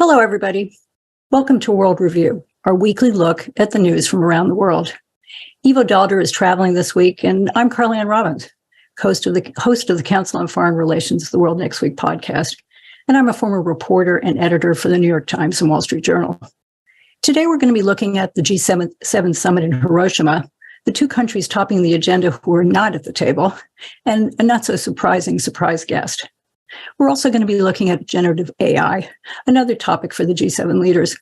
Hello, everybody. Welcome to World Review, our weekly look at the news from around the world. Ivo Dalder is traveling this week, and I'm Carla Robbins, host of the Council on Foreign Relations, the World Next Week podcast, and I'm a former reporter and editor for the New York Times and Wall Street Journal. Today, we're going to be looking at the G7 summit in Hiroshima, the two countries topping the agenda who are not at the table, and a not so surprising surprise guest. We're also going to be looking at generative AI, another topic for the G7 leaders.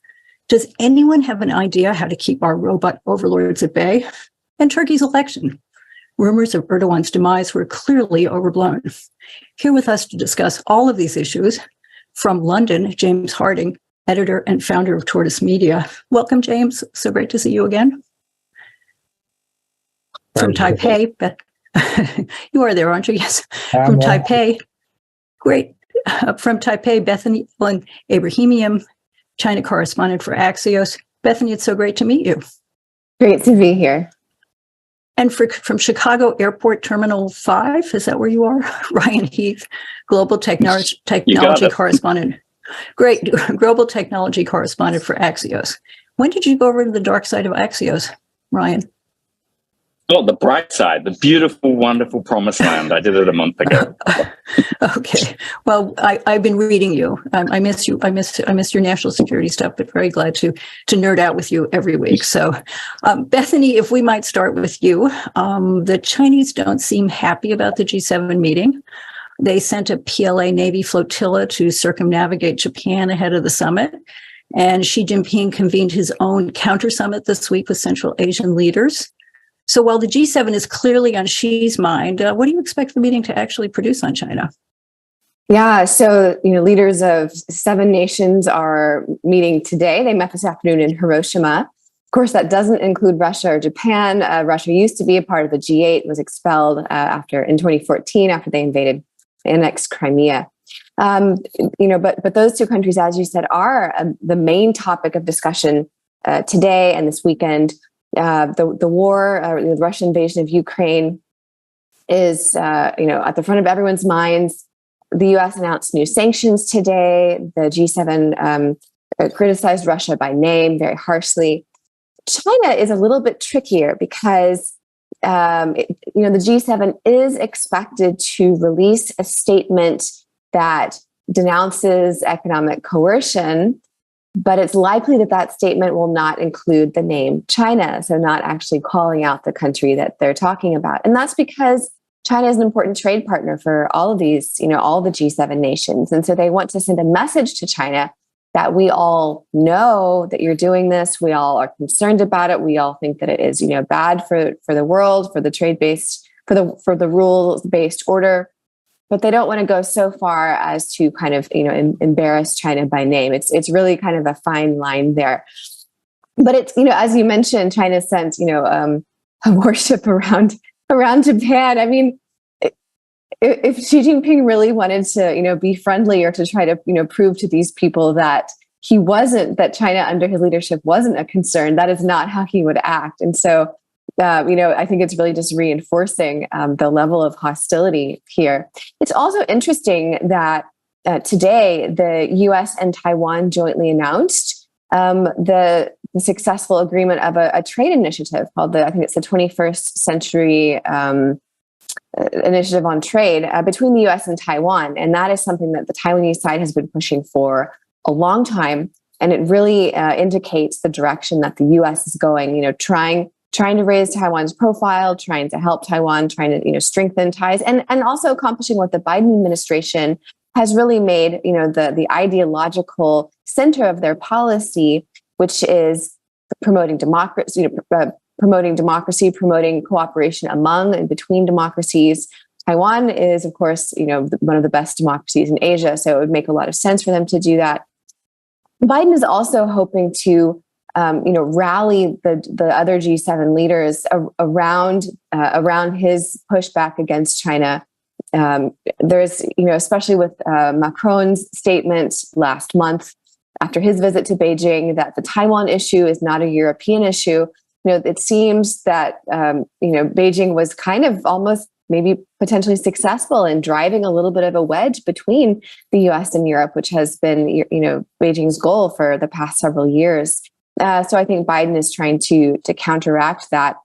Does anyone have an idea how to keep our robot overlords at bay? And Turkey's election. Rumors of Erdogan's demise were clearly overblown. Here with us to discuss all of these issues, from London, James Harding, editor and founder of Tortoise Media. Welcome, James. So great to see you again. From Taipei, you are there, aren't you? Yes. From Taipei. Great. From Taipei, Bethany Allen-Ebrahimian, China correspondent for Axios. Bethany, it's so great to meet you. Great to be here. And from Chicago Airport Terminal 5, is that where you are? Ryan Heath, global technology correspondent. Great. Global technology correspondent for Axios. When did you go over to the dark side of Axios, Ryan? Well, the bright side, the beautiful, wonderful promised land. I did it a month ago. Okay. Well, I've been reading you. I miss you. I miss your national security stuff, but very glad to nerd out with you every week. So, Bethany, if we might start with you, the Chinese don't seem happy about the G7 meeting. They sent a PLA Navy flotilla to circumnavigate Japan ahead of the summit. And Xi Jinping convened his own counter summit this week with Central Asian leaders. So while the G7 is clearly on Xi's mind, what do you expect the meeting to actually produce on China? Yeah, so leaders of 7 nations are meeting today. They met this afternoon in Hiroshima. Of course, that doesn't include Russia or Japan. Russia used to be a part of the G8, was expelled in 2014 after they annexed Crimea. But those two countries, as you said, are the main topic of discussion today and this weekend. The war, the Russian invasion of Ukraine is, at the front of everyone's minds. The U.S. announced new sanctions today. The G7 criticized Russia by name very harshly. China is a little bit trickier because, the G7 is expected to release a statement that denounces economic coercion. But it's likely that statement will not include the name China, so not actually calling out the country that they're talking about. And that's because China is an important trade partner for all of these, all the G7 nations. And so they want to send a message to China that we all know that you're doing this. We all are concerned about it. We all think that it is, bad for the world, for the trade-based, for the rules-based order. But they don't want to go so far as to kind of, embarrass China by name. It's really kind of a fine line there. But it's, as you mentioned, China sent, a warship around Japan. I mean, if Xi Jinping really wanted to, be friendly or to try to, prove to these people that that China under his leadership wasn't a concern, that is not how he would act. And so, I think it's really just reinforcing the level of hostility here. It's also interesting that today the U.S. and Taiwan jointly announced the successful agreement of a trade initiative called I think it's the 21st Century Initiative on Trade between the U.S. and Taiwan. And that is something that the Taiwanese side has been pushing for a long time. And it really indicates the direction that the U.S. is going, trying to raise Taiwan's profile, trying to help Taiwan, trying to, strengthen ties, and also accomplishing what the Biden administration has really made, the ideological center of their policy, which is promoting democracy, promoting cooperation among and between democracies. Taiwan is, of course, one of the best democracies in Asia, so it would make a lot of sense for them to do that. Biden is also hoping to rally the other G7 leaders around his pushback against China. There's, especially with Macron's statement last month after his visit to Beijing, that the Taiwan issue is not a European issue. It seems that Beijing was kind of almost maybe potentially successful in driving a little bit of a wedge between the US and Europe, which has been, Beijing's goal for the past several years. So I think Biden is trying to counteract that.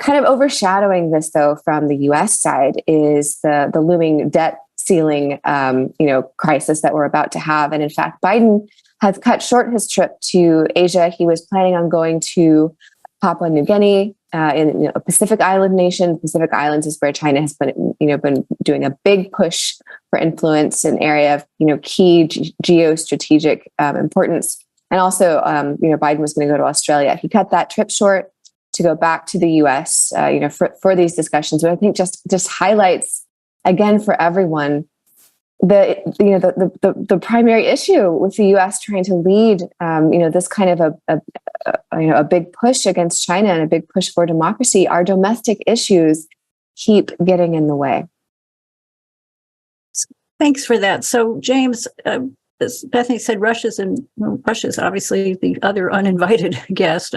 Kind of overshadowing this, though, from the US side is the looming debt ceiling, crisis that we're about to have. And in fact, Biden has cut short his trip to Asia. He was planning on going to Papua New Guinea, in a Pacific Island nation. Pacific Islands is where China has been doing a big push for influence, an area of key geostrategic importance. And also, Biden was going to go to Australia. He cut that trip short to go back to the U.S. For these discussions, but I think just highlights again for everyone the primary issue with the U.S. trying to lead this kind of a big push against China and a big push for democracy. Our domestic issues keep getting in the way. Thanks for that. So, James, as Bethany said, Russia's obviously the other uninvited guest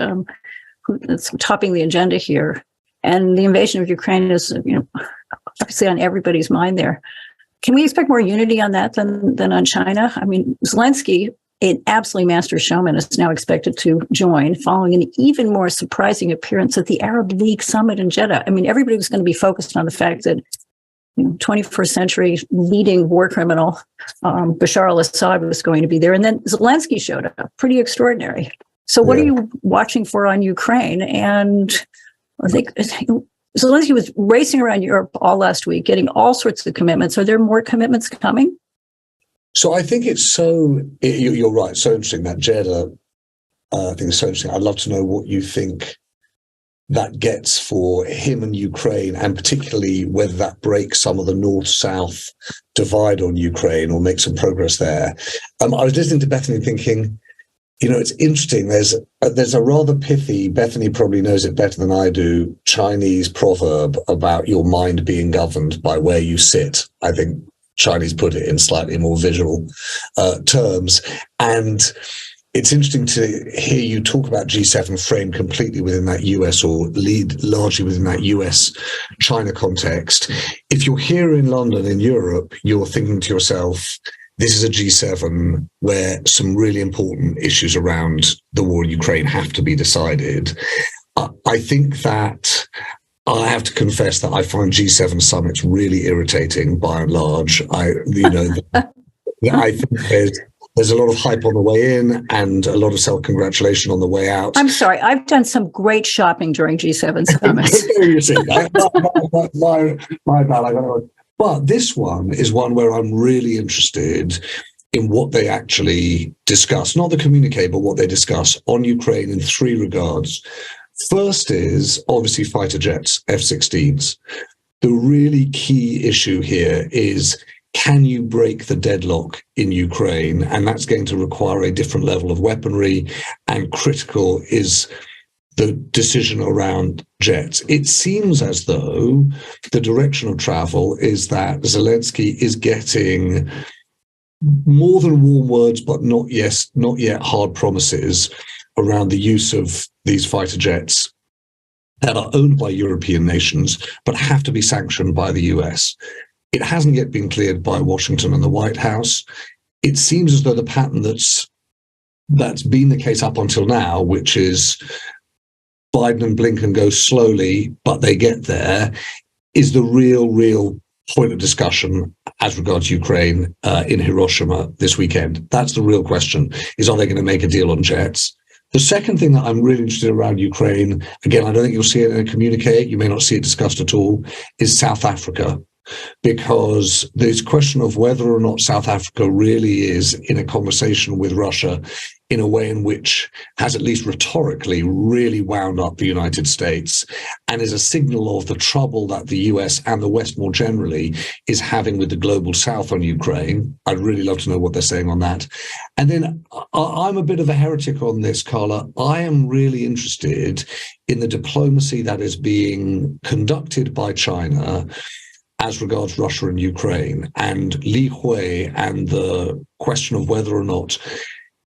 that's topping the agenda here, and the invasion of Ukraine is obviously on everybody's mind there. Can we expect more unity on that than on China? I mean, Zelensky, an absolutely master showman, is now expected to join following an even more surprising appearance at the Arab League summit in Jeddah. I mean, everybody was going to be focused on the fact that 21st century leading war criminal Bashar al-Assad was going to be there. And then Zelensky showed up. Pretty extraordinary. So what are you watching for on Ukraine? And I think Zelensky was racing around Europe all last week, getting all sorts of commitments. Are there more commitments coming? So I think you're right, so interesting, that Jeddah, I think it's so interesting. I'd love to know what you think that gets for him and Ukraine, and particularly whether that breaks some of the north-south divide on Ukraine or makes some progress there. I was listening to Bethany thinking, it's interesting. There's a rather pithy, Bethany probably knows it better than I do, Chinese proverb about your mind being governed by where you sit. I think Chinese put it in slightly more visual terms. And it's interesting to hear you talk about G7 framed completely within that US, or lead largely within that US-China context. If you're here in London, in Europe, you're thinking to yourself, this is a G7 where some really important issues around the war in Ukraine have to be decided. I think that I have to confess that I find G7 summits really irritating by and large. I think there's a lot of hype on the way in and a lot of self-congratulation on the way out. I'm sorry, I've done some great shopping during G7 summits. You see, my bad. But this one is one where I'm really interested in what they actually discuss, not the communique, but what they discuss on Ukraine in three regards. First is obviously fighter jets, F-16s. The really key issue here is, can you break the deadlock in Ukraine? And that's going to require a different level of weaponry, and critical is the decision around jets. It seems as though the direction of travel is that Zelensky is getting more than warm words, but not yet hard promises around the use of these fighter jets that are owned by European nations, but have to be sanctioned by the US. It hasn't yet been cleared by Washington and the White House. It seems as though the pattern that's been the case up until now, which is Biden and Blinken go slowly, but they get there, is the real point of discussion as regards Ukraine in Hiroshima this weekend. That's the real question, is are they going to make a deal on jets? The second thing that I'm really interested in around Ukraine, again, I don't think you'll see it in a communique, you may not see it discussed at all, is South Africa. Because there's a question of whether or not South Africa really is in a conversation with Russia in a way in which has, at least rhetorically, really wound up the United States, and is a signal of the trouble that the US and the West more generally is having with the global South on Ukraine. I'd really love to know what they're saying on that. And then I'm a bit of a heretic on this, Carla. I am really interested in the diplomacy that is being conducted by China as regards Russia and Ukraine, and Li Hui, and the question of whether or not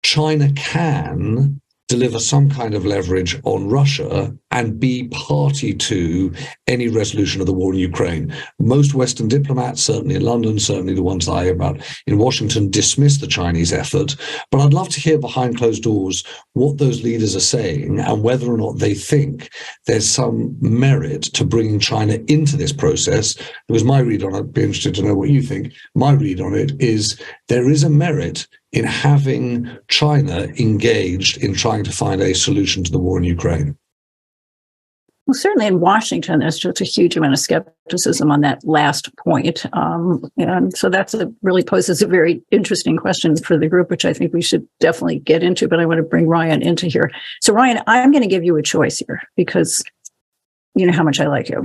China can deliver some kind of leverage on Russia and be party to any resolution of the war in Ukraine. Most Western diplomats, certainly in London, certainly the ones I hear about in Washington, dismiss the Chinese effort. But I'd love to hear behind closed doors what those leaders are saying and whether or not they think there's some merit to bringing China into this process. It was my read on it. I'd be interested to know what you think. My read on it is there is a merit in having China engaged in trying to find a solution to the war in Ukraine. Well, certainly in Washington, there's just a huge amount of skepticism on that last point. And so really poses a very interesting question for the group, which I think we should definitely get into, but I want to bring Ryan into here. So Ryan, I'm going to give you a choice here because you know how much I like you.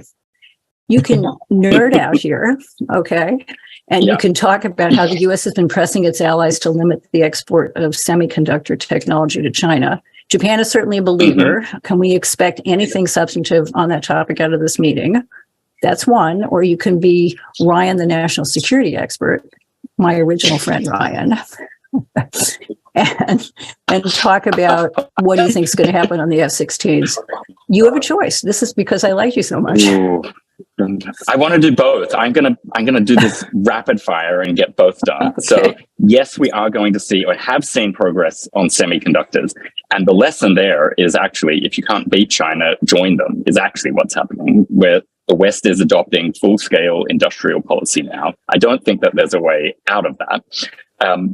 You can nerd out here, okay? And you can talk about how the U.S. has been pressing its allies to limit the export of semiconductor technology to China. Japan is certainly a believer. Can we expect anything substantive on that topic out of this meeting? That's one. Or you can be Ryan, the national security expert, my original friend Ryan, and talk about what do you think is going to happen on the F-16s. You have a choice. This is because I like you so much. Ooh. I want to do both. I'm gonna do this rapid fire and get both done. Okay. So yes, we are going to see or have seen progress on semiconductors. And the lesson there is actually, if you can't beat China, join them, is actually what's happening, where the West is adopting full-scale industrial policy now. I don't think that there's a way out of that.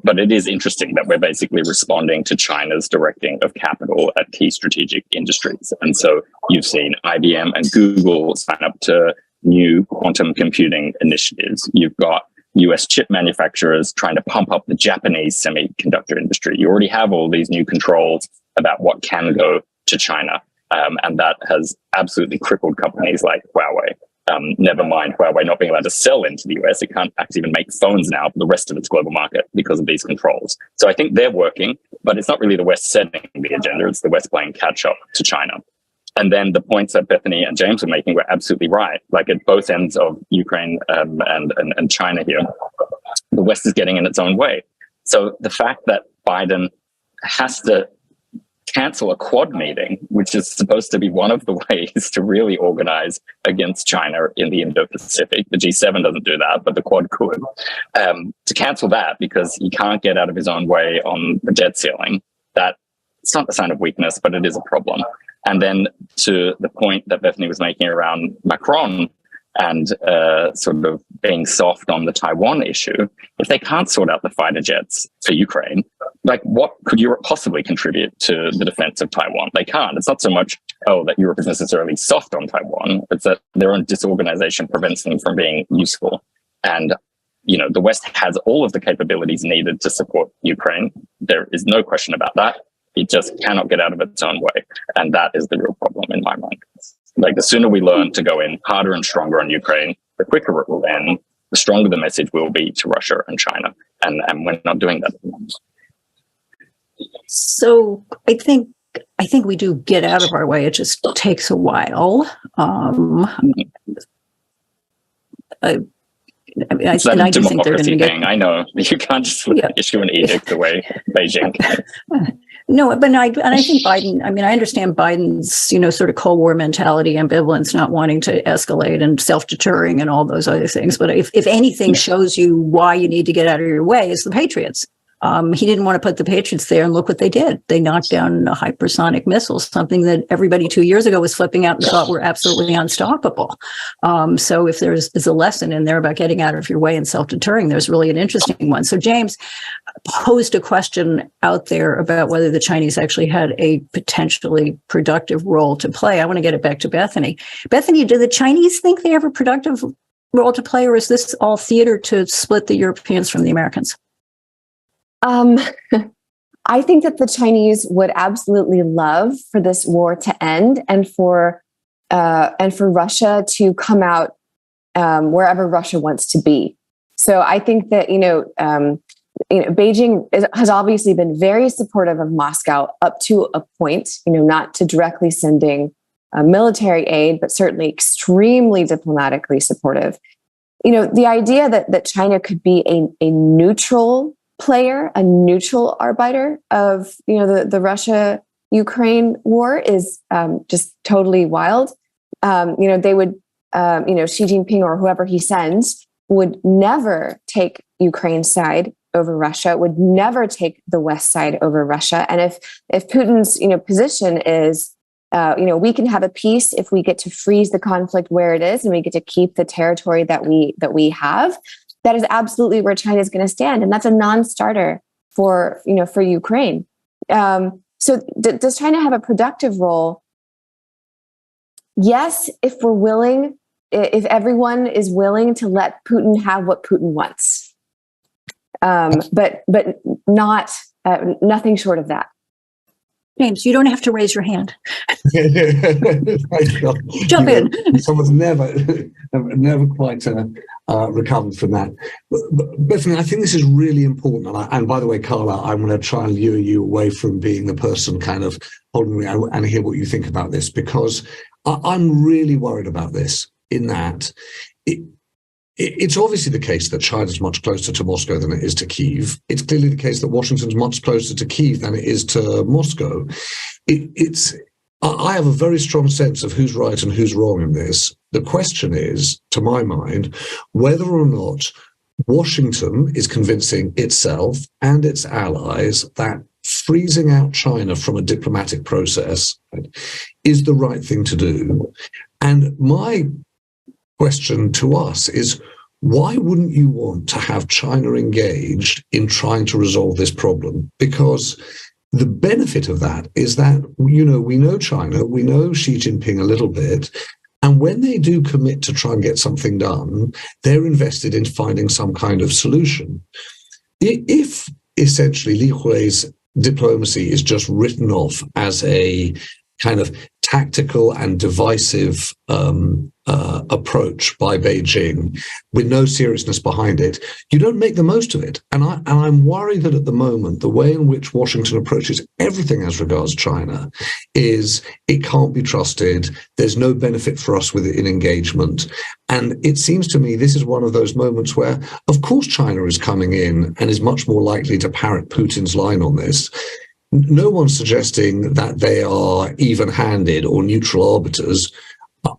But it is interesting that we're basically responding to China's directing of capital at key strategic industries. And so you've seen IBM and Google sign up to new quantum computing initiatives. You've got US chip manufacturers trying to pump up the Japanese semiconductor industry. You already have all these new controls about what can go to China. And that has absolutely crippled companies like Huawei. Never mind Huawei not being allowed to sell into the US. It can't actually even make phones now for the rest of its global market because of these controls. So I think they're working, but it's not really the West setting the agenda. It's the West playing catch up to China. And then the points that Bethany and James were making were absolutely right. Like at both ends of Ukraine and China here, the West is getting in its own way. So the fact that Biden has to cancel a Quad meeting, which is supposed to be one of the ways to really organize against China in the Indo-Pacific. The G7 doesn't do that, but the Quad could. To cancel that because he can't get out of his own way on the debt ceiling, it's not a sign of weakness, but it is a problem. And then to the point that Bethany was making around Macron and sort of being soft on the Taiwan issue, if they can't sort out the fighter jets for Ukraine, like what could Europe possibly contribute to the defense of Taiwan? They can't. It's not so much, that Europe is necessarily soft on Taiwan. It's that their own disorganization prevents them from being useful. And, the West has all of the capabilities needed to support Ukraine. There is no question about that. It just cannot get out of its own way. And that is the real problem in my mind. Like the sooner we learn to go in harder and stronger on Ukraine, the quicker it will end, the stronger the message will be to Russia and China. And we're not doing that at the moment. So I think we do get out of our way. It just takes a while. I do think they're going to get. I know you can't just issue an edict the way Beijing. No, but I think Biden. I understand Biden's sort of Cold War mentality, ambivalence, not wanting to escalate, and self-deterring, and all those other things. But if anything shows you why you need to get out of your way, it's the Patriots. He didn't want to put the Patriots there, and look what they did. They knocked down hypersonic missiles, something that everybody 2 years ago was flipping out and thought were absolutely unstoppable. So if there's a lesson in there about getting out of your way and self-deterring, there's really an interesting one. So James posed a question out there about whether the Chinese actually had a potentially productive role to play. I want to get it back to Bethany. Bethany, do the Chinese think they have a productive role to play, or is this all theater to split the Europeans from the Americans? I think that the Chinese would absolutely love for this war to end and for Russia to come out wherever Russia wants to be. So I think that Beijing has obviously been very supportive of Moscow up to a point. Not to directly sending military aid, but certainly extremely diplomatically supportive. The idea that China could be a neutral player, a neutral arbiter of the Russia Ukraine war is just totally wild. They would, Xi Jinping or whoever he sends would never take Ukraine's side over Russia, would never take the West side over Russia. And if Putin's, position is, we can have a peace if we get to freeze the conflict where it is and we get to keep the territory that we have, that is absolutely where China is going to stand. And that's a non-starter for Ukraine. So does China have a productive role? Yes, if everyone is willing to let Putin have what Putin wants. But not nothing short of that. James, you don't have to raise your hand. Jump in. Someone's never quite recovered from that. But Bethany, I think this is really important. And by the way, Carla, I'm going to try and lure you away from being the person kind of holding me and hear what you think about this, because I'm really worried about this in that it's obviously the case that China's much closer to Moscow than it is to Kyiv. It's clearly the case that Washington's much closer to Kyiv than it is to Moscow. I have a very strong sense of who's right and who's wrong in this. The question is, to my mind, whether or not Washington is convincing itself and its allies that freezing out China from a diplomatic process is the right thing to do. And my question to us is, why wouldn't you want to have China engaged in trying to resolve this problem? Because the benefit of that is that, we know China, we know Xi Jinping a little bit, and when they do commit to try and get something done, they're invested in finding some kind of solution. If essentially Li Hui's diplomacy is just written off as a kind of tactical and divisive approach by Beijing with no seriousness behind it, you don't make the most of it. And I'm worried that at the moment, the way in which Washington approaches everything as regards China is it can't be trusted. There's no benefit for us with it in engagement. And it seems to me this is one of those moments where, of course, China is coming in and is much more likely to parrot Putin's line on this. No one's suggesting that they are even-handed or neutral arbiters.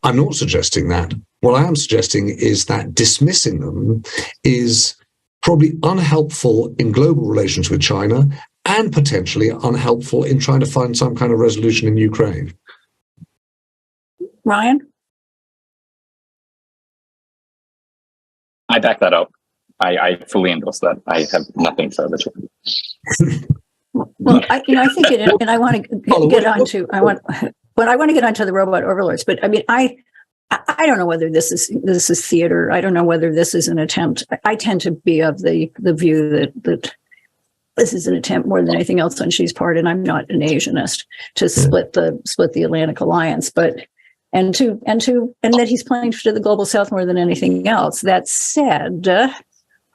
I'm not suggesting that. What I am suggesting is that dismissing them is probably unhelpful in global relations with China and potentially unhelpful in trying to find some kind of resolution in Ukraine. Ryan? I back that up. I fully endorse that. I have nothing further to add. Well, I think it, and I want to get onto. I want to get onto the robot overlords. But I mean, I don't know whether this is theater. I don't know whether this is an attempt. I tend to be of the view that this is an attempt more than anything else on Xi's part, and I'm not an Asianist, to split the Atlantic Alliance, and that he's playing to the global South more than anything else. That said,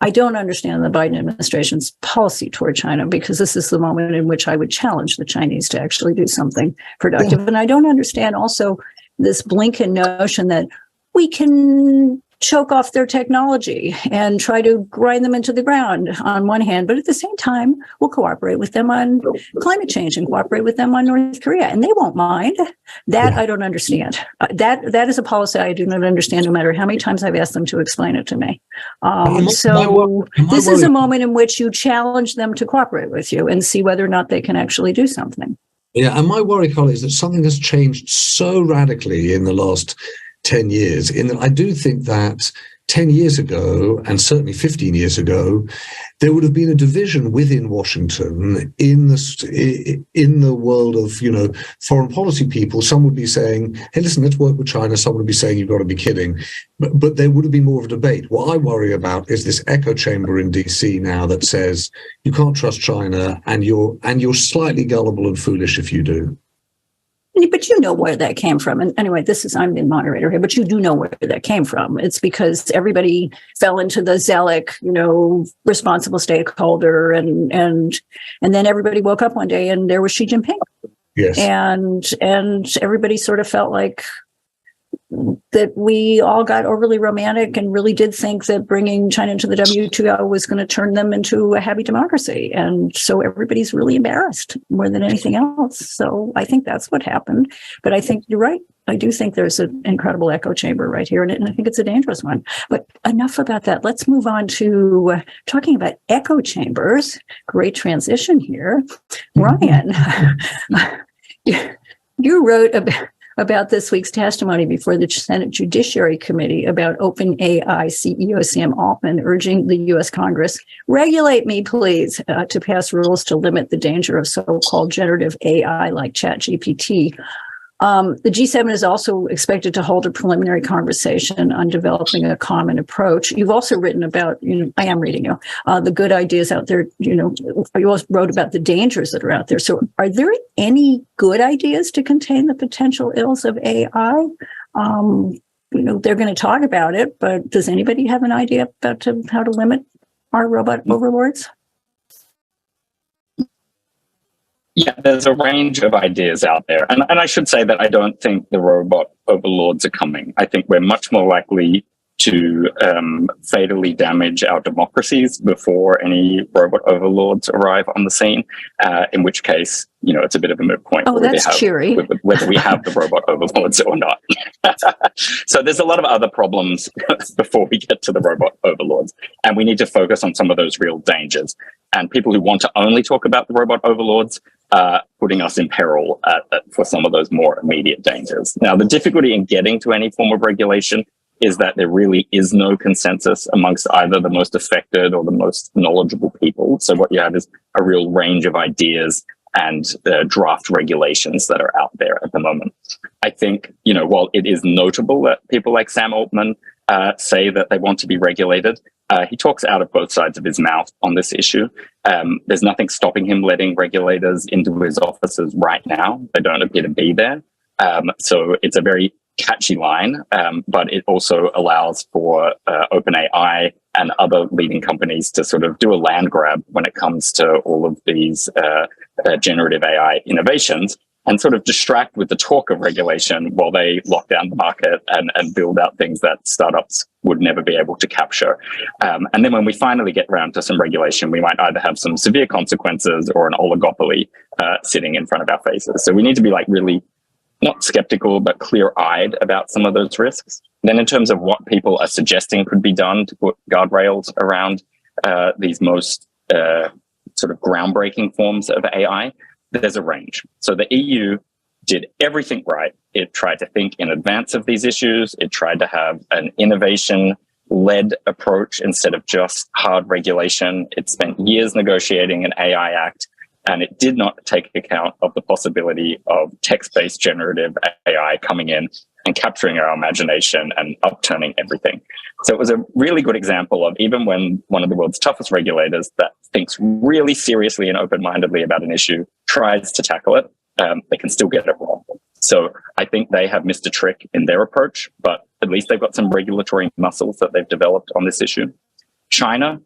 I don't understand the Biden administration's policy toward China, because this is the moment in which I would challenge the Chinese to actually do something productive. Yeah. And I don't understand also this Blinken notion that we can choke off their technology and try to grind them into the ground on one hand, but at the same time, we'll cooperate with them on climate change and cooperate with them on North Korea, and they won't mind. That I don't understand. That is a policy I do not understand, no matter how many times I've asked them to explain it to me. So this is a moment in which you challenge them to cooperate with you and see whether or not they can actually do something. Yeah, and my worry, Carla, is that something has changed so radically in the last 10 years, in that I do think that 10 years ago, and certainly 15 years ago, there would have been a division within Washington in the world of, foreign policy people. Some would be saying, hey, listen, let's work with China. Some would be saying, you've got to be kidding. But there would have been more of a debate. What I worry about is this echo chamber in DC now that says you can't trust China, and you're slightly gullible and foolish if you do. But you know where that came from. And anyway, I'm the moderator here, but you do know where that came from. It's because everybody fell into the Zellick, responsible stakeholder, and then everybody woke up one day and there was Xi Jinping. Yes. And everybody sort of felt like that we all got overly romantic and really did think that bringing China into the WTO was going to turn them into a happy democracy. And so everybody's really embarrassed more than anything else. So I think that's what happened. But I think you're right. I do think there's an incredible echo chamber right here, and I think it's a dangerous one. But enough about that. Let's move on to talking about echo chambers. Great transition here. Ryan, you wrote about this week's testimony before the Senate Judiciary Committee about OpenAI CEO Sam Altman urging the U.S. Congress, regulate me, please, to pass rules to limit the danger of so-called generative AI like ChatGPT. The G7 is also expected to hold a preliminary conversation on developing a common approach. You've also written about, I am reading you, the good ideas out there. You also wrote about the dangers that are out there. So are there any good ideas to contain the potential ills of AI? They're going to talk about it, but does anybody have an idea about how to limit our robot overlords? Yeah, there's a range of ideas out there. And I should say that I don't think the robot overlords are coming. I think we're much more likely to fatally damage our democracies before any robot overlords arrive on the scene, in which case, it's a bit of a moot point. Oh, that's cheery. Whether we have the robot overlords or not. So there's a lot of other problems before we get to the robot overlords. And we need to focus on some of those real dangers. And people who want to only talk about the robot overlords are putting us in peril for some of those more immediate dangers. Now, the difficulty in getting to any form of regulation is that there really is no consensus amongst either the most affected or the most knowledgeable people. So what you have is a real range of ideas and draft regulations that are out there at the moment. I think, while it is notable that people like Sam Altman say that they want to be regulated, he talks out of both sides of his mouth on this issue. There's nothing stopping him letting regulators into his offices right now. They don't appear to be there. So it's a very catchy line, but it also allows for OpenAI and other leading companies to sort of do a land grab when it comes to all of these generative AI innovations and sort of distract with the talk of regulation while they lock down the market and build out things that startups would never be able to capture. And then when we finally get around to some regulation, we might either have some severe consequences or an oligopoly sitting in front of our faces. So we need to be really not skeptical, but clear-eyed about some of those risks. Then in terms of what people are suggesting could be done to put guardrails around these most sort of groundbreaking forms of AI, there's a range. So the EU did everything right. It tried to think in advance of these issues. It tried to have an innovation-led approach instead of just hard regulation. It spent years negotiating an AI Act, and it did not take account of the possibility of text-based generative AI coming in and capturing our imagination and upturning everything. So it was a really good example of even when one of the world's toughest regulators that thinks really seriously and open-mindedly about an issue tries to tackle it, they can still get it wrong. So I think they have missed a trick in their approach, but at least they've got some regulatory muscles that they've developed on this issue. China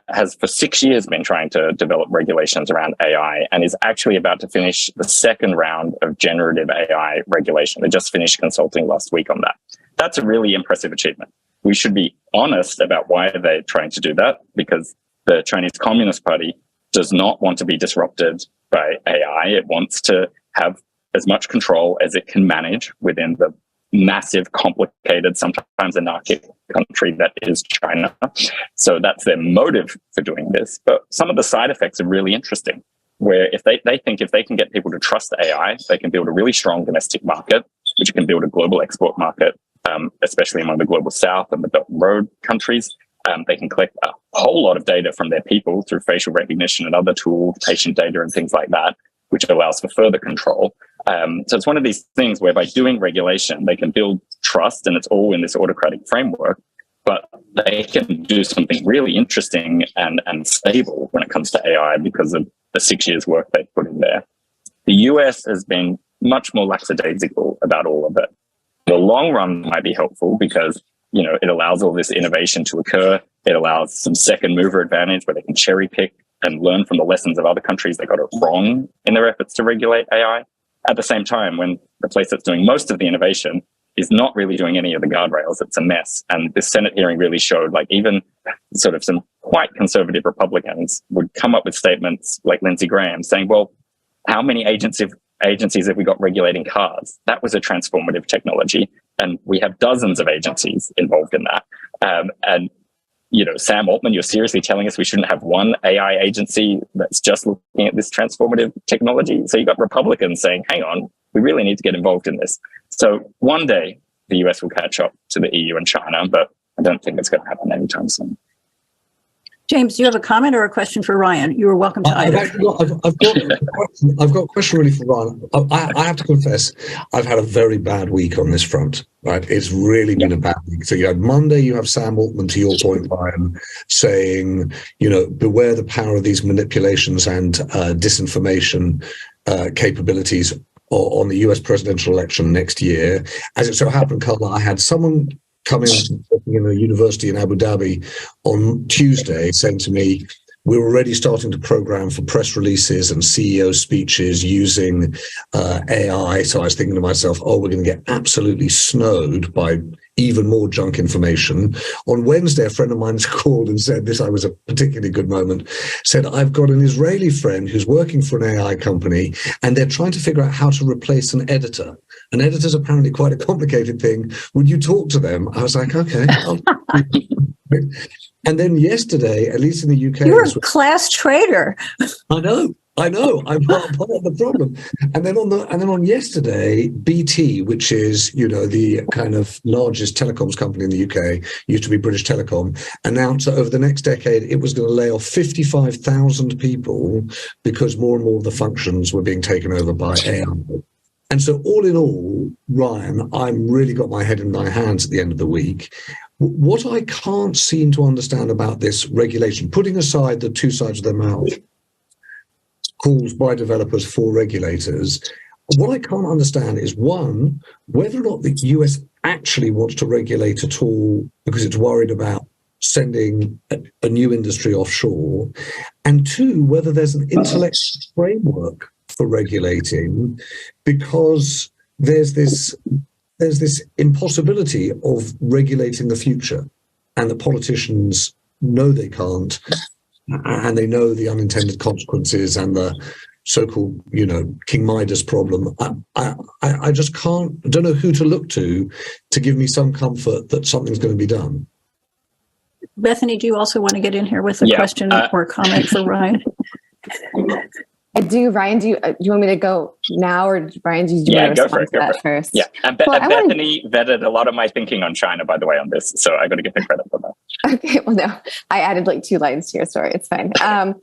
has for 6 years been trying to develop regulations around AI and is actually about to finish the second round of generative AI regulation. They just finished consulting last week on that. That's a really impressive achievement. We should be honest about why they're trying to do that, because the Chinese Communist Party does not want to be disrupted by AI. It wants to have as much control as it can manage within the massive, complicated, sometimes anarchic country that is China. So that's their motive for doing this. But some of the side effects are really interesting, where if they think if they can get people to trust AI, they can build a really strong domestic market, which can build a global export market, especially among the global south and the Belt and Road countries. They can collect a whole lot of data from their people through facial recognition and other tools, patient data and things like that, which allows for further control. So it's one of these things where by doing regulation, they can build trust, and it's all in this autocratic framework, but they can do something really interesting and stable when it comes to AI because of the 6 years work they've put in there. The US has been much more lackadaisical about all of it. The long run might be helpful because, it allows all this innovation to occur. It allows some second mover advantage where they can cherry pick and learn from the lessons of other countries that got it wrong in their efforts to regulate AI. At the same time, when the place that's doing most of the innovation is not really doing any of the guardrails. It's a mess. And this Senate hearing really showed, like, even sort of some quite conservative Republicans would come up with statements like Lindsey Graham saying, well, how many agencies have we got regulating cars? That was a transformative technology. And we have dozens of agencies involved in that. And, you know, Sam Altman, you're seriously telling us we shouldn't have one AI agency that's just looking at this transformative technology? So you got Republicans saying, hang on, we really need to get involved in this. So one day the US will catch up to the EU and China, but I don't think it's going to happen anytime soon. James, do you have a comment or a question for Ryan? You are welcome to either. I've got a question really for Ryan. I have to confess, I've had a very bad week on this front. Right, it's really been a bad week. So you had Monday, you have Sam Altman, to your point, Ryan, saying, you know, beware the power of these manipulations and disinformation capabilities on the US presidential election next year. As it so happened, Carla, I had someone come in a university in Abu Dhabi on Tuesday saying to me, we're already starting to program for press releases and CEO speeches using AI. So I was thinking to myself, oh, we're going to get absolutely snowed by even more junk information. On Wednesday, a friend of mine called and said this, I was a particularly good moment, said, I've got an Israeli friend who's working for an AI company and they're trying to figure out how to replace an editor. An editor's apparently quite a complicated thing. Would you talk to them? I was like, okay. And then yesterday, at least in the UK, you're a class traitor. I know. I'm part of the problem. And then on yesterday, BT, which is, you know, the kind of largest telecoms company in the UK, used to be British Telecom, announced that over the next decade it was going to lay off 55,000 people because more and more of the functions were being taken over by AI. And so all in all, Ryan, I'm really got my head in my hands at the end of the week. What I can't seem to understand about this regulation, putting aside the two sides of their mouth, calls by developers for regulators, what I can't understand is, one, whether or not the US actually wants to regulate at all because it's worried about sending a new industry offshore, and two, whether there's an intellectual framework for regulating, because there's this impossibility of regulating the future, and the politicians know they can't, and they know the unintended consequences and the so-called, you know, King Midas problem. I just don't know who to look to give me some comfort that something's going to be done. Bethany, do you also want to get in here with a question or a comment for Ryan? I do. Ryan, do you want me to go now, or Ryan, do you want to respond to that first? Yeah, and Bethany vetted a lot of my thinking on China, by the way, on this, so I got to give the credit for that. Okay, well, no, I added like 2 lines to your story. It's fine. I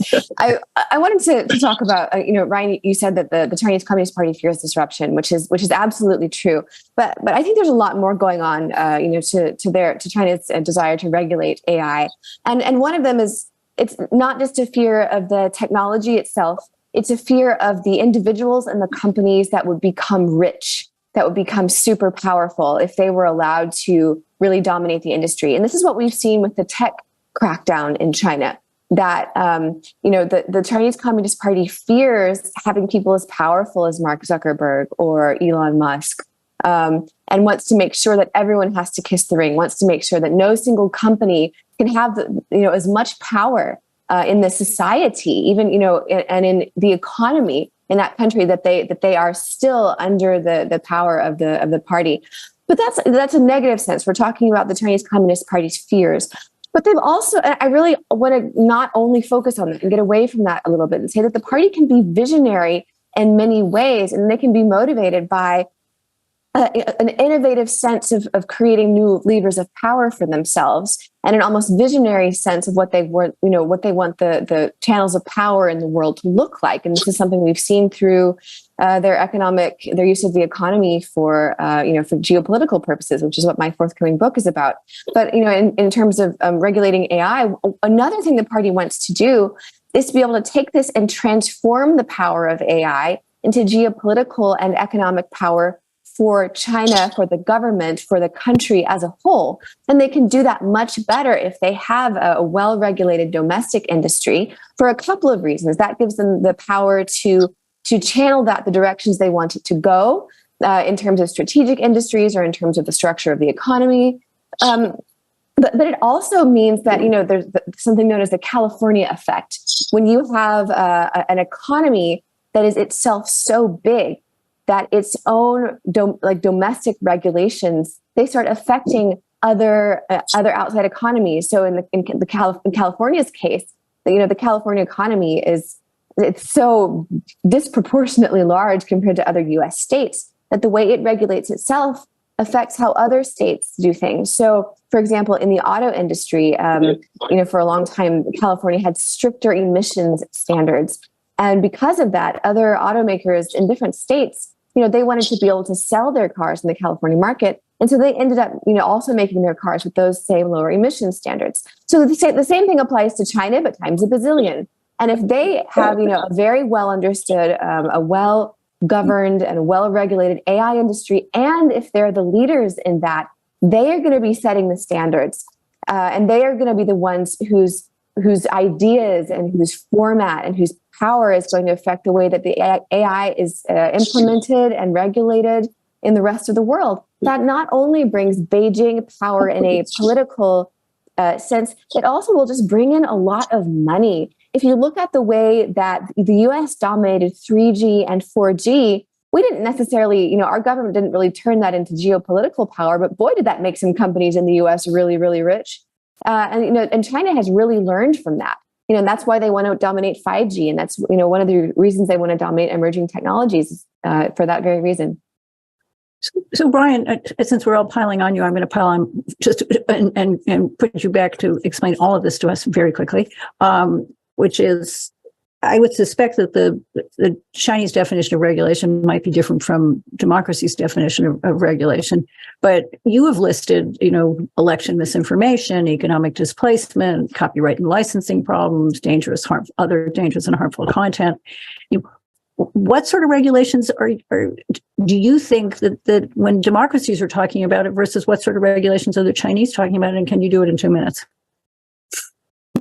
wanted to talk about, Ryan, you said that the Chinese Communist Party fears disruption, which is absolutely true. But I think there's a lot more going on, to China's desire to regulate AI, and one of them is, it's not just a fear of the technology itself. It's a fear of the individuals and the companies that would become rich, that would become super powerful if they were allowed to really dominate the industry. And this is what we've seen with the tech crackdown in China, that, the Chinese Communist Party fears having people as powerful as Mark Zuckerberg or Elon Musk, and wants to make sure that everyone has to kiss the ring, wants to make sure that no single company can have, as much power in the society, even, and in the economy in that country, that they are still under the power of the party. But that's a negative sense. We're talking about the Chinese Communist Party's fears. But they've also, I really want to not only focus on that and get away from that a little bit and say that the party can be visionary in many ways, and they can be motivated by an innovative sense of creating new levers of power for themselves, and an almost visionary sense of what they want, what they want the channels of power in the world to look like. And this is something we've seen through their use of the economy for geopolitical purposes, which is what my forthcoming book is about. But, in terms of regulating AI, another thing the party wants to do is to be able to take this and transform the power of AI into geopolitical and economic power for China, for the government, for the country as a whole. And they can do that much better if they have a well-regulated domestic industry, for a couple of reasons. That gives them the power to channel that the directions they want it to go, in terms of strategic industries or in terms of the structure of the economy. But it also means that, there's something known as the California effect. When you have an economy that is itself so big that its own domestic regulations, they start affecting other outside economies. So in California's case, the California economy it's so disproportionately large compared to other U.S. states that the way it regulates itself affects how other states do things. So, for example, in the auto industry, for a long time, California had stricter emissions standards. And because of that, other automakers in different states, they wanted to be able to sell their cars in the California market. And so they ended up, also making their cars with those same lower emission standards. So the same thing applies to China, but times a bazillion. And if they have, a very well understood, a well governed and well-regulated AI industry, and if they're the leaders in that, they are going to be setting the standards, and they are going to be the ones whose ideas and whose format and whose power is going to affect the way that the AI is implemented and regulated in the rest of the world. That not only brings Beijing power in a political sense, it also will just bring in a lot of money. If you look at the way that the US dominated 3G and 4G, we didn't necessarily, our government didn't really turn that into geopolitical power, but boy, did that make some companies in the US really, really rich. And China has really learned from that. And that's why they want to dominate 5G. And that's, one of the reasons they want to dominate emerging technologies for that very reason. So Brian, since we're all piling on you, I'm going to pile on just and put you back to explain all of this to us very quickly, which is, I would suspect that the Chinese definition of regulation might be different from democracy's definition of regulation. But you have listed, election misinformation, economic displacement, copyright and licensing problems, other dangerous and harmful content. What sort of regulations do you think that when democracies are talking about it versus what sort of regulations are the Chinese talking about? And can you do it in 2 minutes?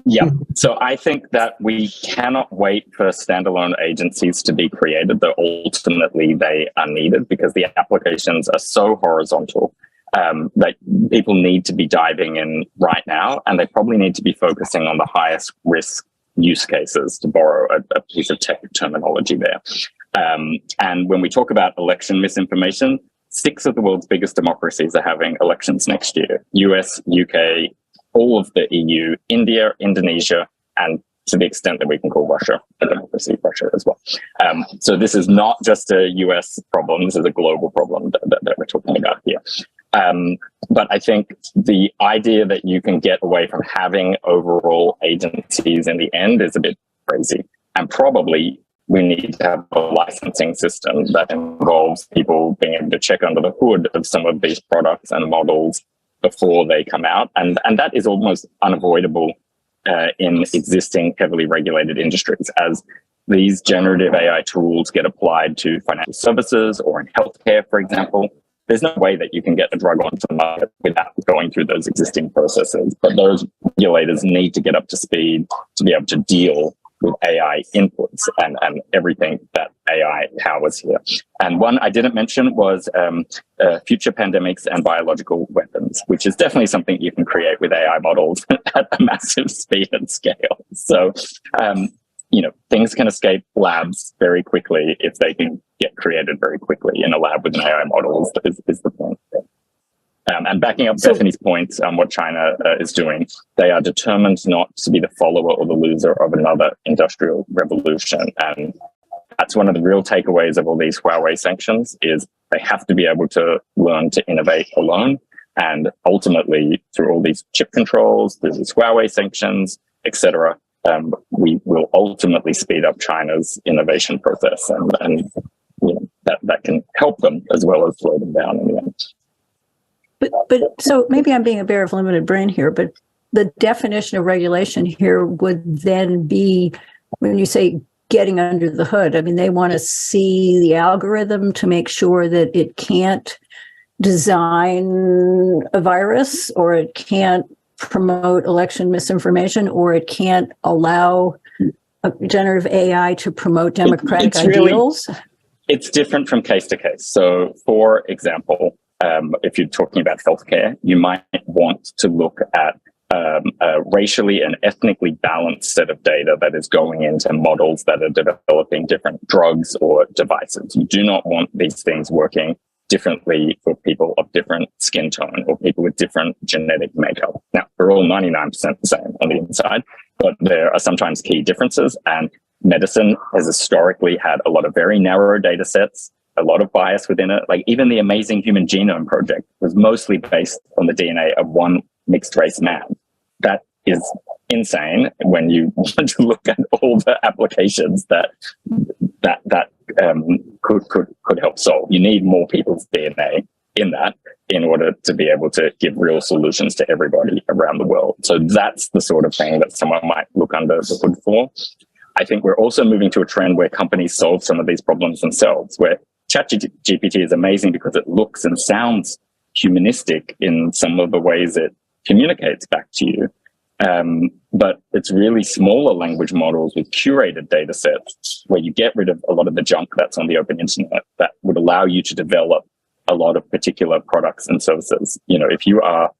Yeah. So I think that we cannot wait for standalone agencies to be created, though ultimately they are needed because the applications are so horizontal that people need to be diving in right now, and they probably need to be focusing on the highest risk use cases, to borrow a piece of tech terminology there. And when we talk about election misinformation, 6 of the world's biggest democracies are having elections next year: US, UK, all of the EU, India, Indonesia, and to the extent that we can call Russia a democracy, Russia as well. So this is not just a US problem, this is a global problem that we're talking about here. But I think the idea that you can get away from having overall agencies in the end is a bit crazy. And probably we need to have a licensing system that involves people being able to check under the hood of some of these products and models before they come out. And that is almost unavoidable in existing heavily regulated industries. As these generative AI tools get applied to financial services or in healthcare, for example, there's no way that you can get a drug onto the market without going through those existing processes. But those regulators need to get up to speed to be able to deal with AI inputs and everything that AI powers here. And one I didn't mention was future pandemics and biological weapons, which is definitely something you can create with AI models at a massive speed and scale. So, things can escape labs very quickly if they can get created very quickly in a lab with an AI model is the point. And backing up Bethany's point on what China is doing, they are determined not to be the follower or the loser of another industrial revolution. And that's one of the real takeaways of all these Huawei sanctions is they have to be able to learn to innovate alone. And ultimately, through all these chip controls, through these Huawei sanctions, etc., we will ultimately speed up China's innovation process, and that can help them as well as slow them down in the end. But so maybe I'm being a bear of limited brain here, but the definition of regulation here would then be, when you say getting under the hood, I mean, they want to see the algorithm to make sure that it can't design a virus, or it can't promote election misinformation, or it can't allow a generative AI to promote democratic ideals. It's different from case to case. So, for example, if you're talking about healthcare, you might want to look at a racially and ethnically balanced set of data that is going into models that are developing different drugs or devices. You do not want these things working differently for people of different skin tone or people with different genetic makeup. Now, we're all 99% the same on the inside, but there are sometimes key differences, and medicine has historically had a lot of very narrow data sets, a lot of bias within it. Like even the Amazing Human Genome Project was mostly based on the DNA of one mixed race man. That is insane when you want to look at all the applications that could help solve. You need more people's DNA in that in order to be able to give real solutions to everybody around the world. So that's the sort of thing that someone might look under the hood for. I think we're also moving to a trend where companies solve some of these problems themselves, where ChatGPT is amazing because it looks and sounds humanistic in some of the ways it communicates back to you. But it's really smaller language models with curated data sets where you get rid of a lot of the junk that's on the open internet that would allow you to develop a lot of particular products and services. You know, if you are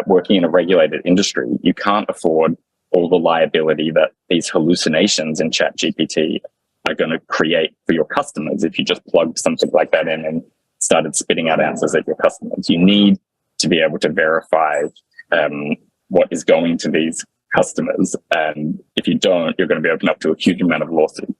working in a regulated industry, you can't afford all the liability that these hallucinations in ChatGPT are going to create for your customers if you just plugged something like that in and started spitting out answers at your customers. You need to be able to verify what is going to these customers. And if you don't, you're going to be open up to a huge amount of lawsuits.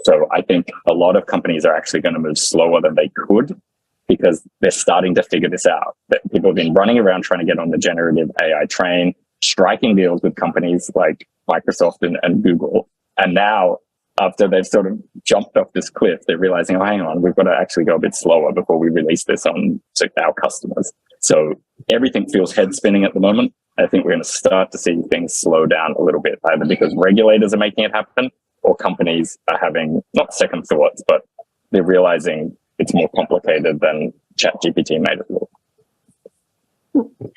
So I think a lot of companies are actually going to move slower than they could because they're starting to figure this out. That people have been running around trying to get on the generative AI train, striking deals with companies like Microsoft and Google. And now, after they've sort of jumped off this cliff, they're realizing, oh, hang on, we've got to actually go a bit slower before we release this on to our customers. So everything feels head spinning at the moment. I think we're going to start to see things slow down a little bit, either because regulators are making it happen or companies are having not second thoughts, but they're realizing it's more complicated than ChatGPT made it look.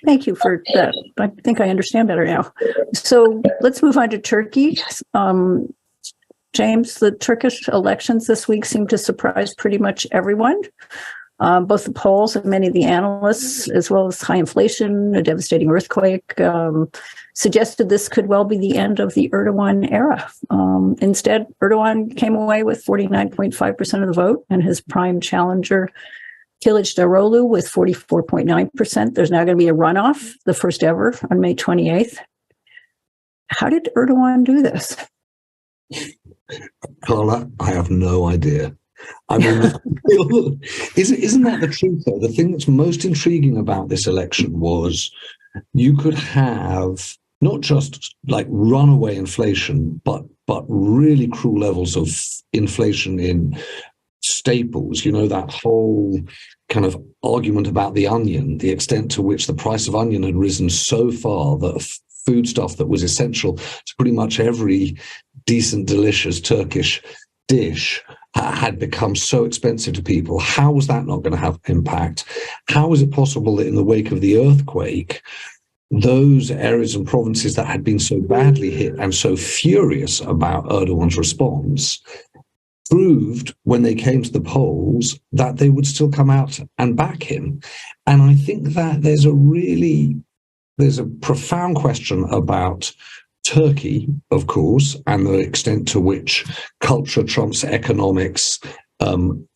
Thank you for that. I think I understand better now. So let's move on to Turkey. James, the Turkish elections this week seem to surprise pretty much everyone. Both the polls and many of the analysts, as well as high inflation, a devastating earthquake, suggested this could well be the end of the Erdogan era. Instead, Erdogan came away with 49.5% of the vote, and his prime challenger, Kilicdaroglu, with 44.9%. There's now going to be a runoff, the first ever, on May 28th. How did Erdogan do this? Carla, I have no idea. I mean, isn't that the truth, though? The thing that's most intriguing about this election was you could have not just like runaway inflation, but really cruel levels of inflation in staples. You know, that whole kind of argument about the onion, the extent to which the price of onion had risen so far that foodstuff that was essential to pretty much every decent, delicious Turkish dish had become so expensive to people. How was that not going to have impact? How is it possible that in the wake of the earthquake, those areas and provinces that had been so badly hit and so furious about Erdogan's response proved when they came to the polls that they would still come out and back him? And I think that there's a profound question about Turkey, of course, and the extent to which culture trumps economics,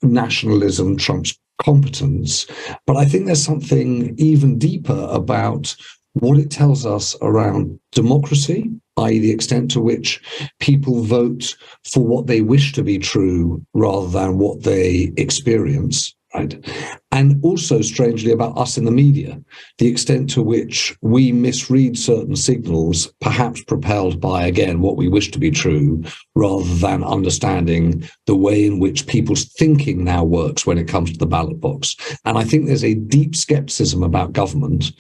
nationalism trumps competence. But I think there's something even deeper about what it tells us around democracy, i.e. the extent to which people vote for what they wish to be true rather than what they experience. Right. And also, strangely, about us in the media, the extent to which we misread certain signals, perhaps propelled by, again, what we wish to be true, rather than understanding the way in which people's thinking now works when it comes to the ballot box. And I think there's a deep skepticism about government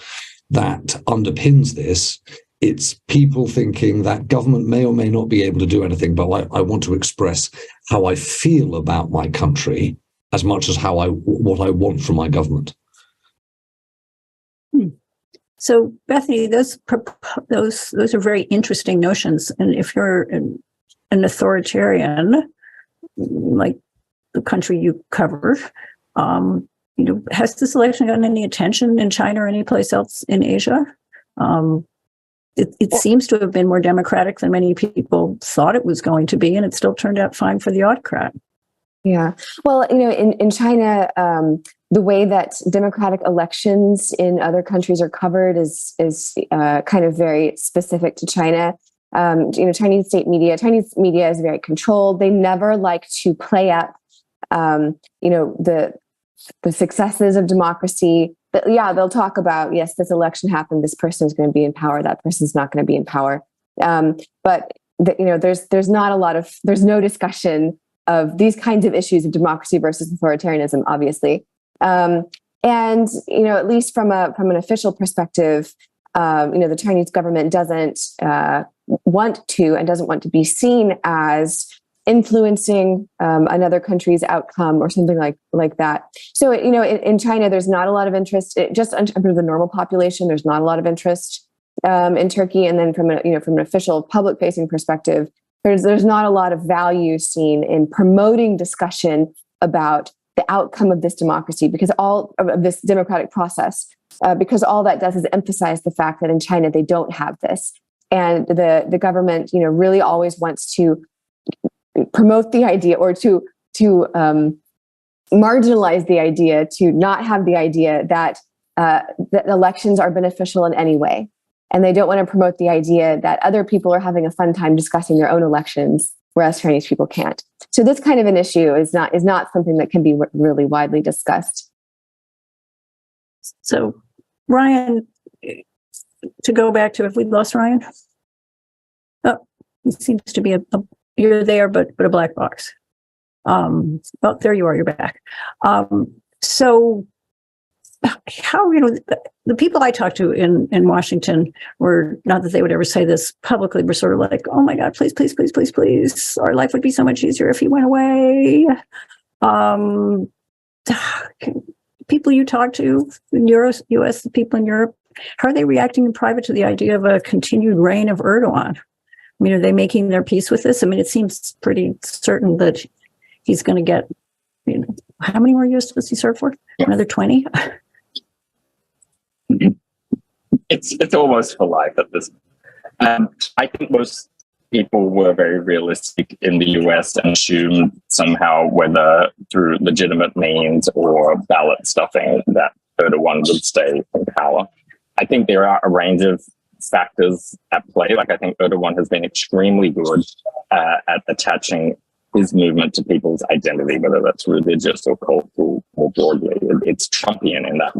that underpins this. It's people thinking that government may or may not be able to do anything, but I want to express how I feel about my country as much as what I want from my government. So, Bethany, those are very interesting notions. And if you're an authoritarian, like the country you cover. Has this election gotten any attention in China or any place else in Asia? It seems to have been more democratic than many people thought it was going to be, and it still turned out fine for the autocrat. Yeah. Well, in China, the way that democratic elections in other countries are covered is kind of very specific to China. Chinese Chinese media is very controlled. They never like to play up, the successes of democracy. But yeah, they'll talk about, yes, this election happened. This person is going to be in power. That person's not going to be in power. But there's no discussion of these kinds of issues of democracy versus authoritarianism, obviously. And at least from an official perspective, the Chinese government doesn't want to be seen as influencing another country's outcome or something like that. So, in China, there's not a lot of interest. Just under the normal population, there's not a lot of interest in Turkey. And then from an official public-facing perspective, there's not a lot of value seen in promoting discussion about the outcome of this democracy, because all of this democratic process, because all that does is emphasize the fact that in China they don't have this, and the government, really always wants to promote the idea or to marginalize the idea, to not have the idea that elections are beneficial in any way. And they don't want to promote the idea that other people are having a fun time discussing their own elections, whereas Chinese people can't. So this kind of an issue is not something that can be really widely discussed. So, Ryan, to go back to, if we lost Ryan? Oh, it seems to be you're there, but a black box. Oh, there you are. You're back. So, how the people I talked to in Washington were, not that they would ever say this publicly, were sort of like, "Oh my God, please, please, please, please, please! Our life would be so much easier if he went away." People you talk to in U.S., the people in Europe, how are they reacting in private to the idea of a continued reign of Erdogan? I mean, are they making their peace with this? I mean, it seems pretty certain that he's going to get, how many more years does he serve for? Another 20? It's almost for life at this point. I think most people were very realistic in the US and assumed somehow, whether through legitimate means or ballot stuffing, that Erdogan would stay in power. I think there are a range of factors at play. Like, I think Erdogan has been extremely good at attaching his movement to people's identity, whether that's religious or cultural more broadly. It's Trumpian in that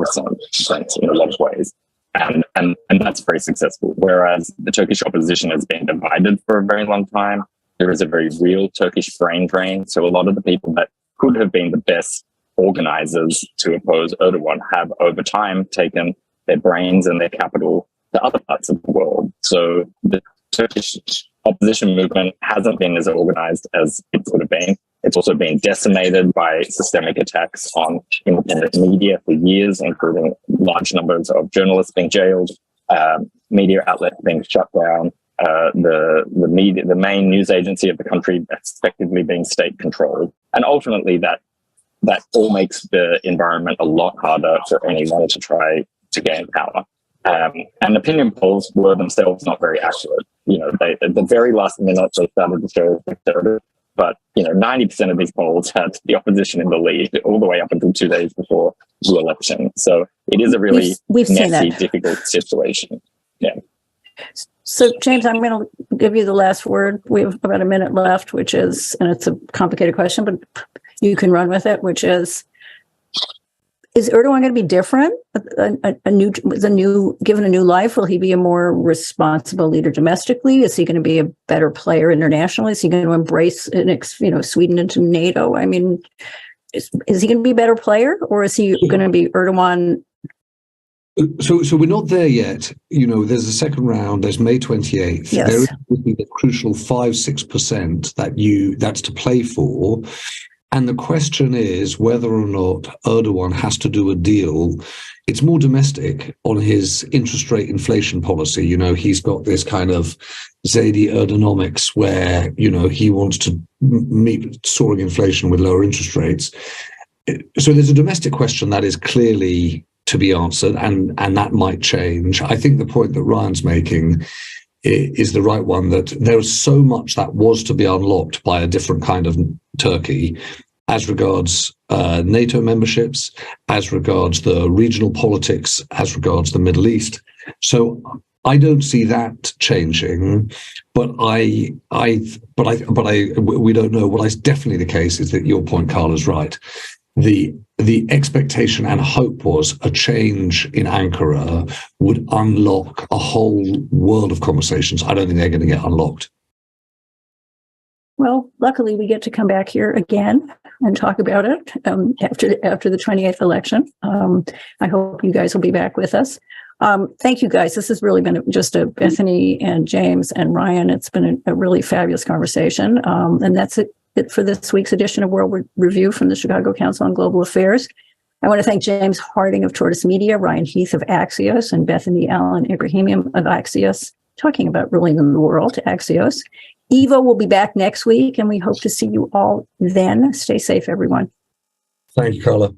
sense in a lot of ways. And that's very successful. Whereas the Turkish opposition has been divided for a very long time. There is a very real Turkish brain drain. So a lot of the people that could have been the best organizers to oppose Erdogan have over time taken their brains and their capital to other parts of the world. So the Turkish opposition movement hasn't been as organized as it could have been. It's also been decimated by systemic attacks on independent media for years, including large numbers of journalists being jailed, media outlets being shut down, the main news agency of the country effectively being state controlled. And ultimately that all makes the environment a lot harder for anyone to try to gain power. And opinion polls were themselves not very accurate. They, at the very last minute, they started to show conservative, but 90% of these polls had the opposition in the lead all the way up until 2 days before the election. So it is a really messy, difficult situation. Yeah. So, James, I'm going to give you the last word. We have about a minute left, which is, and it's a complicated question, but you can run with it, which is Erdogan going to be different? Given a new life, will he be a more responsible leader domestically? Is he going to be a better player internationally? Is he going to embrace, Sweden into NATO? I mean, is he going to be a better player, or is he going to be Erdogan? So we're not there yet. There's a second round. There's May 28th. Yes. There is the crucial 5-6% that's to play for. And the question is whether or not Erdogan has to do a deal. It's more domestic on his interest rate inflation policy. You know, he's got this kind of Zaidi Erdonomics where, you know, he wants to meet soaring inflation with lower interest rates. So there's a domestic question that is clearly to be answered, and that might change. I think the point that Ryan's making is the right one, that there is so much that was to be unlocked by a different kind of Turkey as regards NATO memberships, as regards the regional politics, as regards the Middle East. So I don't see that changing, but we don't know. What is definitely the case is that your point, Carla, is right. The expectation and hope was a change in Ankara would unlock a whole world of conversations. I don't think they're going to get unlocked. Well, luckily we get to come back here again and talk about it after the 28th election. I hope you guys will be back with us. Thank you, guys. This has really been just a Bethany and James and Ryan. It's been a really fabulous conversation. And that's it for this week's edition of World Review from the Chicago Council on Global Affairs. I want to thank James Harding of Tortoise Media, Ryan Heath of Axios, and Bethany Allen-Ebrahimian of Axios, talking about ruling in the world, Axios. Evo will be back next week, and we hope to see you all then. Stay safe, everyone. Thank you, Carla.